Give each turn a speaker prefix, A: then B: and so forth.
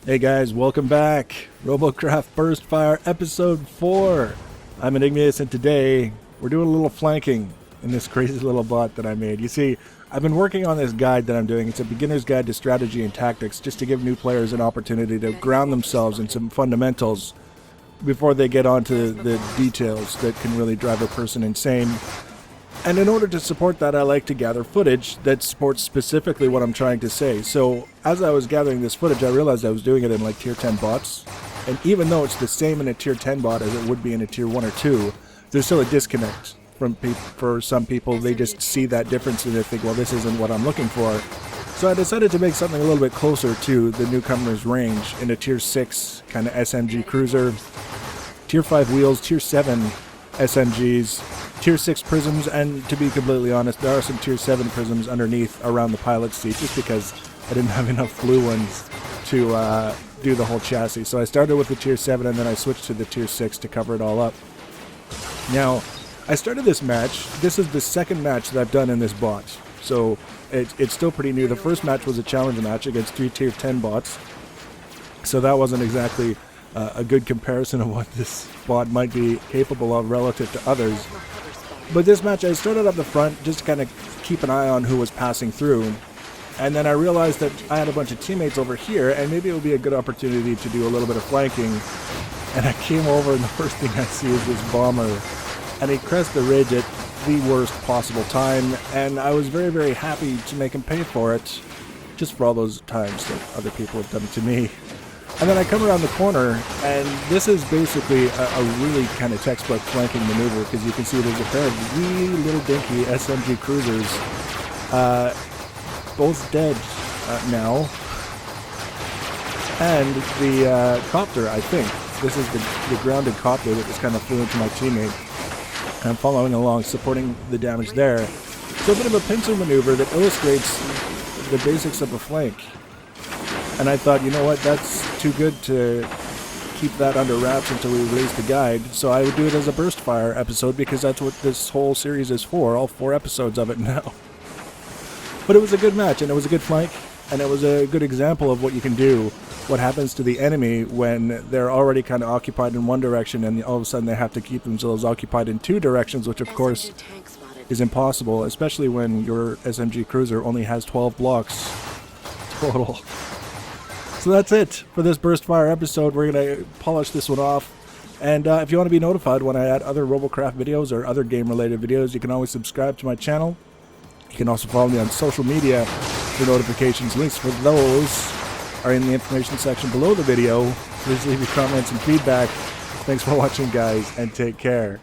A: Hey guys, welcome back. Robocraft Burst Fire Episode 4. I'm Enigmius, and today we're doing a little flanking in this crazy little bot that I made. You see, I've been working on this guide that I'm doing. It's a beginner's guide to strategy and tactics, just to give new players an opportunity to ground themselves in some fundamentals before they get onto the details that can really drive a person insane. And in order to support that, I like to gather footage that supports specifically what I'm trying to say. So as I was gathering this footage, I realized I was doing it in like tier 10 bots. And even though it's the same in a tier 10 bot as it would be in a tier 1 or 2, there's still a disconnect for some people. They just see that difference and they think, well, this isn't what I'm looking for. So I decided to make something a little bit closer to the newcomer's range in a tier 6 kind of SMG cruiser, tier 5 wheels, tier 7 SMGs, tier 6 prisms, and to be completely honest, there are some tier 7 prisms underneath around the pilot's seat just because I didn't have enough blue ones to do the whole chassis. So I started with the tier 7 and then I switched to the tier 6 to cover it all up. Now, I started this match. This is the second match that I've done in this bot, so it's still pretty new. The first match was a challenge match against 3 tier 10 bots, so that wasn't exactly a good comparison of what this bot might be capable of relative to others. But this match, I started up the front just to kind of keep an eye on who was passing through. And then I realized that I had a bunch of teammates over here, and maybe it would be a good opportunity to do a little bit of flanking. And I came over, and the first thing I see is this bomber. And he crest the ridge at the worst possible time. And I was very, very happy to make him pay for it, just for all those times that other people have done it to me. And then I come around the corner, and this is basically a really kind of textbook flanking maneuver, because you can see there's a pair of wee little dinky SMG cruisers, both dead now, and the copter, I think. This is the grounded copter that just kind of flew into my teammate. I'm following along, supporting the damage there. So a bit of a pincer maneuver that illustrates the basics of a flank. And I thought, you know what, that's too good to keep that under wraps until we release the guide. So I would do it as a burst fire episode, because that's what this whole series is for, all 4 episodes of it now. But it was a good match, and it was a good flank, and it was a good example of what you can do, what happens to the enemy when they're already kind of occupied in one direction, and all of a sudden they have to keep themselves occupied in 2 directions, which of course is impossible, especially when your SMG cruiser only has 12 blocks total. So that's it for this Burst Fire episode. We're going to polish this one off. And if you want to be notified when I add other Robocraft videos or other game-related videos, you can always subscribe to my channel. You can also follow me on social media for notifications. Links for those are in the information section below the video. Please leave your comments and feedback. Thanks for watching, guys, and take care.